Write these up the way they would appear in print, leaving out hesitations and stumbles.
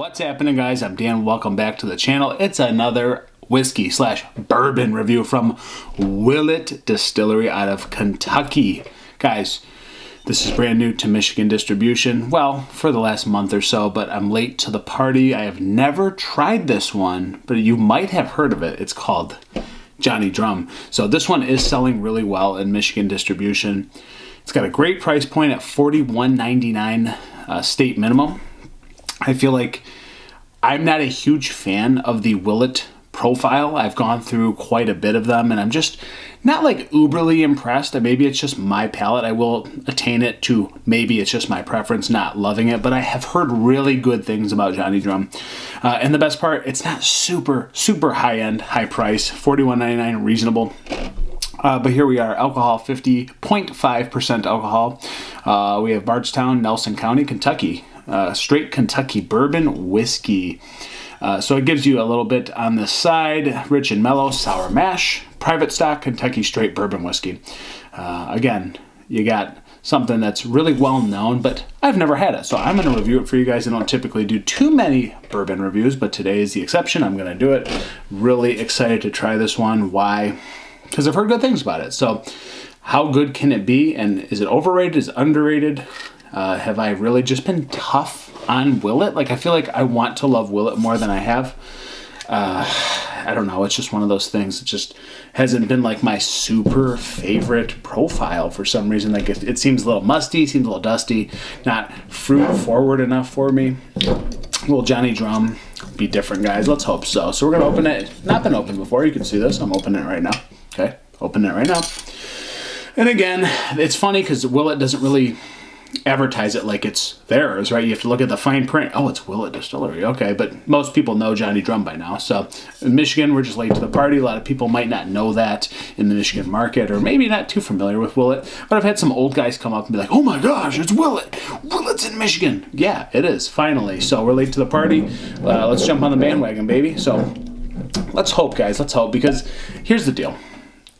What's happening, guys? I'm Dan. Welcome back to the channel. It's another whiskey / bourbon review from Willett Distillery out of Kentucky. Guys, this is brand new to Michigan distribution. Well, for the last month or so, but I'm late to the party. I have never tried this one, but you might have heard of it. It's called Johnny Drum. So this one is selling really well in Michigan distribution. It's got a great price point at $41.99 state minimum. I feel like I'm not a huge fan of the Willett profile. I've gone through quite a bit of them, and I'm just not like uberly impressed. And maybe it's just my palate. I will attain it to maybe it's just my preference, not loving it. But I have heard really good things about Johnny Drum. And the best part, it's not super high-end, high price, $41.99, reasonable. But here we are, alcohol, 50.5% alcohol. We have Bardstown, Nelson County, Kentucky. Straight Kentucky bourbon whiskey. So it gives you a little bit on the side, rich and mellow, sour mash, private stock, Kentucky straight bourbon whiskey. Again, you got something that's really well known, but I've never had it. So I'm going to review it for you guys. I don't typically do too many bourbon reviews, but today is the exception. I'm going to do it. Really excited to try this one. Why? Because I've heard good things about it. So how good can it be? And is it overrated? Is it underrated? Have I really just been tough on Willett? Like, I feel like I want to love Willett more than I have. I don't know. It's just one of those things. It just hasn't been like my super favorite profile for some reason. Like, it seems a little musty, seems a little dusty, not fruit forward enough for me. Will Johnny Drum be different, guys? Let's hope so. So we're going to open it. Not been opened before. You can see this. I'm opening it right now. Okay. Opening it right now. And again, it's funny because Willett doesn't really advertise it like it's theirs, right? You have to look at the fine print. Oh, it's Willett Distillery. Okay, but most people know Johnny Drum by now. So in Michigan, we're just late to the party. A lot of people might not know that in the Michigan market, or maybe not too familiar with Willett. But I've had some old guys come up and be like, oh my gosh, it's Willett. Willett's in Michigan. Yeah, it is, finally. So we're late to the party. Let's jump on the bandwagon, baby. So let's hope, guys. Let's hope, because here's the deal.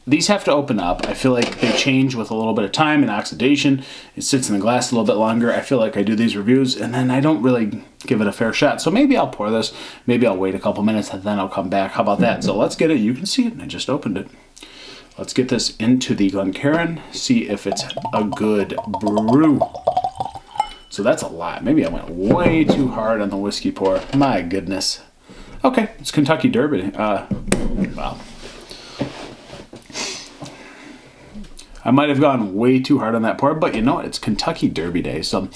These have to open up. I feel like they change with a little bit of time and oxidation. It sits in the glass a little bit longer. I feel like I do these reviews and then I don't really give it a fair shot. So maybe I'll pour this. Maybe I'll wait a couple minutes and then I'll come back. How about that? So let's get it. You can see it. And I just opened it. Let's get this into the Glencairn. See if it's a good brew. So that's a lot. Maybe I went way too hard on the whiskey pour. My goodness. Okay, it's Kentucky Derby. Wow. I might have gone way too hard on that pour, but you know what? It's Kentucky Derby Day, so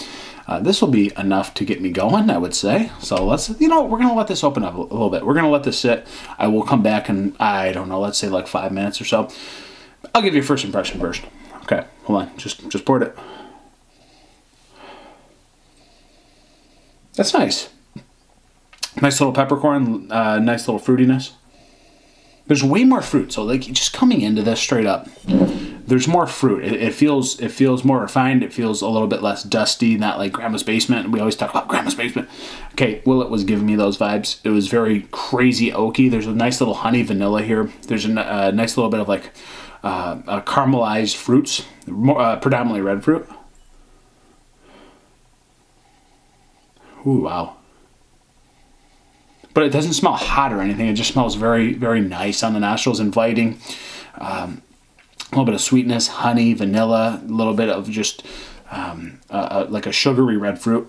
this will be enough to get me going, I would say. So let's, we're going to let this open up a little bit. We're going to let this sit. I will come back in, I don't know, let's say like 5 minutes or so. I'll give you a first impression first. Okay, hold on. Just poured it. That's nice. Nice little peppercorn, nice little fruitiness. There's way more fruit, so like just coming into this straight up, there's more fruit. It feels more refined. It feels a little bit less dusty, not like Grandma's Basement. We always talk about Grandma's Basement. Okay, Willett was giving me those vibes. It was very crazy oaky. There's a nice little honey vanilla here. There's a nice little bit of like caramelized fruits, predominantly red fruit. Ooh, wow. But it doesn't smell hot or anything. It just smells very, very nice on the nostrils, inviting. A little bit of sweetness, honey, vanilla, a little bit of just like a sugary red fruit.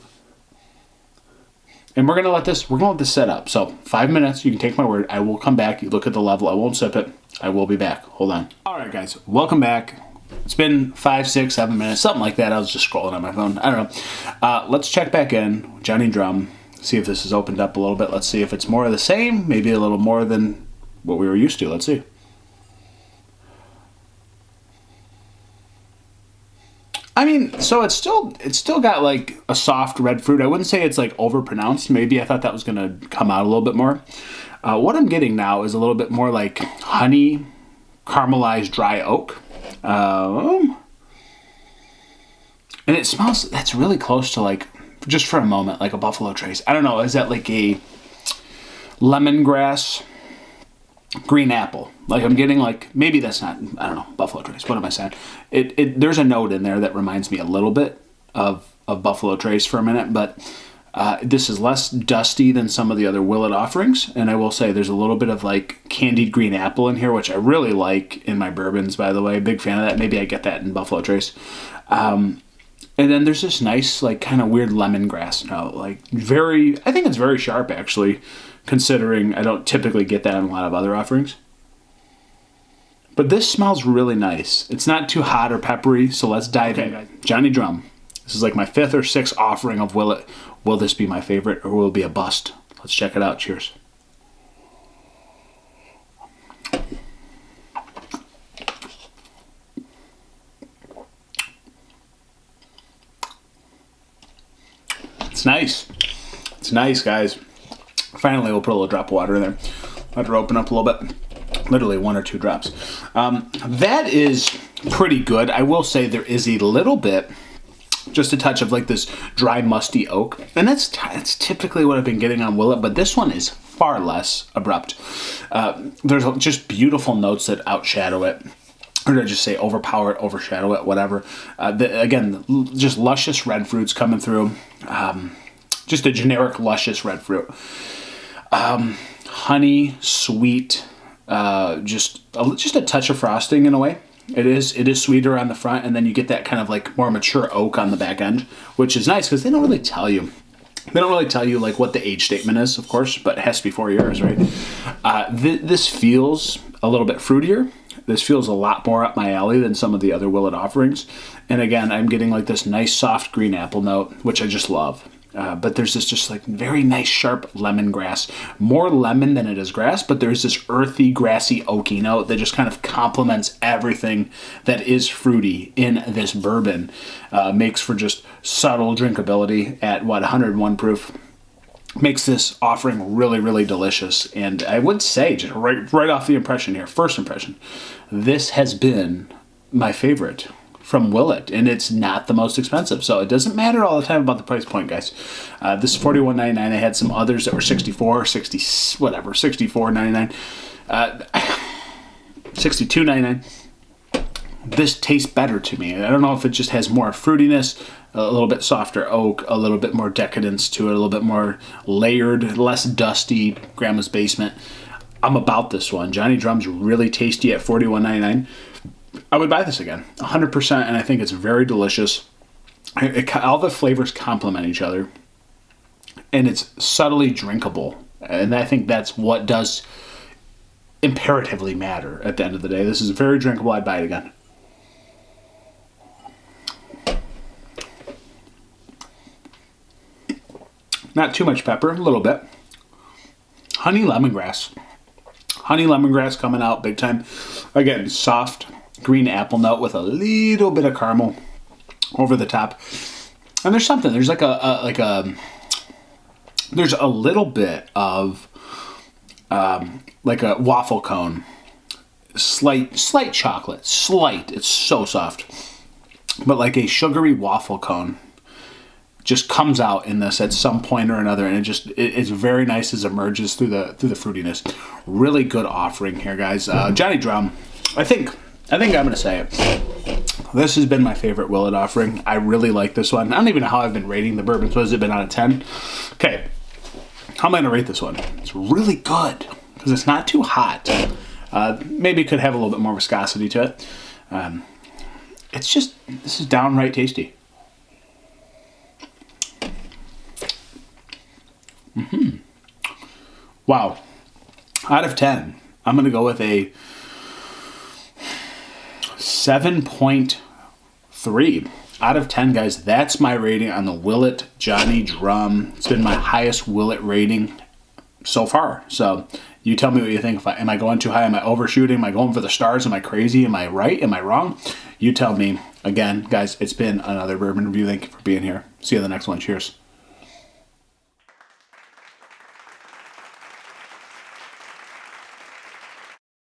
And we're gonna let this set up. So 5 minutes. You can take my word. I will come back. You look at the level. I won't sip it. I will be back. Hold on. All right, guys. Welcome back. It's been 5, 6, 7 minutes, something like that. I was just scrolling on my phone. I don't know. Let's check back in. Johnny Drum. See if this has opened up a little bit. Let's see if it's more of the same, maybe a little more than what we were used to. Let's see. I mean, so it's still got like a soft red fruit. I wouldn't say it's like overpronounced. Maybe I thought that was gonna come out a little bit more. What I'm getting now is a little bit more like honey, caramelized dry oak. And it smells, that's really close to like, just for a moment, like a Buffalo Trace. I don't know, is that like a lemongrass green apple? Like I'm getting like, maybe that's not, I don't know, Buffalo Trace. What am I saying? There's a note in there that reminds me a little bit of Buffalo Trace for a minute, but This is less dusty than some of the other Willett offerings, and I will say there's a little bit of like candied green apple in here, which I really like in my bourbons, by the way. Big fan of that. Maybe I get that in Buffalo Trace. And then there's this nice, like, kind of weird lemongrass note. Like, I think it's very sharp, actually, considering I don't typically get that in a lot of other offerings. But this smells really nice. It's not too hot or peppery, so let's dive in. Johnny Drum. This is like my 5th or 6th offering of Willett. Will this be my favorite, or will it be a bust? Let's check it out. Cheers. It's nice. It's nice, guys. Finally, we'll put a little drop of water in there. Let her open up a little bit. Literally 1 or 2 drops. That is pretty good. I will say there is a little bit, just a touch of like this dry, musty oak. And that's typically what I've been getting on Willett, but this one is far less abrupt. There's just beautiful notes that outshadow it. Or did I just say overpower it, overshadow it, whatever. Again, just luscious red fruits coming through. Just a generic luscious red fruit. Honey, sweet, just a touch of frosting in a way. It is sweeter on the front, and then you get that kind of like more mature oak on the back end, which is nice because they don't really tell you. They don't really tell you like what the age statement is, of course, but it has to be 4 years, right? This feels a little bit fruitier. This feels a lot more up my alley than some of the other Willett offerings. And again, I'm getting like this nice soft green apple note, which I just love. But there's this just like very nice sharp lemongrass. More lemon than it is grass, but there's this earthy, grassy, oaky note that just kind of complements everything that is fruity in this bourbon. Makes for just subtle drinkability at 101 proof. Makes this offering really, really delicious. And I would say, just right off the impression here, first impression, this has been my favorite from Willett, and it's not the most expensive, so it doesn't matter all the time about the price point, guys. This is $41.99. I had some others that were $64.99, $62.99. This tastes better to me. I don't know if it just has more fruitiness, a little bit softer oak, a little bit more decadence to it, a little bit more layered, less dusty, Grandma's Basement. I'm about this one. Johnny Drum's really tasty at $41.99. I would buy this again, 100%, and I think it's very delicious. All the flavors complement each other, and it's subtly drinkable, and I think that's what does imperatively matter at the end of the day. This is very drinkable. I'd buy it again. Not too much pepper, a little bit. Honey lemongrass. Honey lemongrass coming out big time. Again, soft green apple note with a little bit of caramel over the top. And there's something. There's there's a little bit of like a waffle cone. Slight chocolate. Slight. It's so soft. But like a sugary waffle cone just comes out in this at some point or another, and it's very nice as it emerges through the fruitiness. Really good offering here, guys. Johnny Drum, I think I'm gonna say it. This has been my favorite Willett offering. I really like this one. I don't even know how I've been rating the bourbon. So has it been out of 10? Okay, how am I gonna rate this one? It's really good because it's not too hot. Maybe it could have a little bit more viscosity to it. This is downright tasty. Wow. Out of 10, I'm going to go with a 7.3 out of 10, guys. That's my rating on the Willett Johnny Drum. It's been my highest Willett rating so far. So you tell me what you think. Am I going too high? Am I overshooting? Am I going for the stars? Am I crazy? Am I right? Am I wrong? You tell me. Again, guys, it's been another bourbon review. Thank you for being here. See you in the next one. Cheers.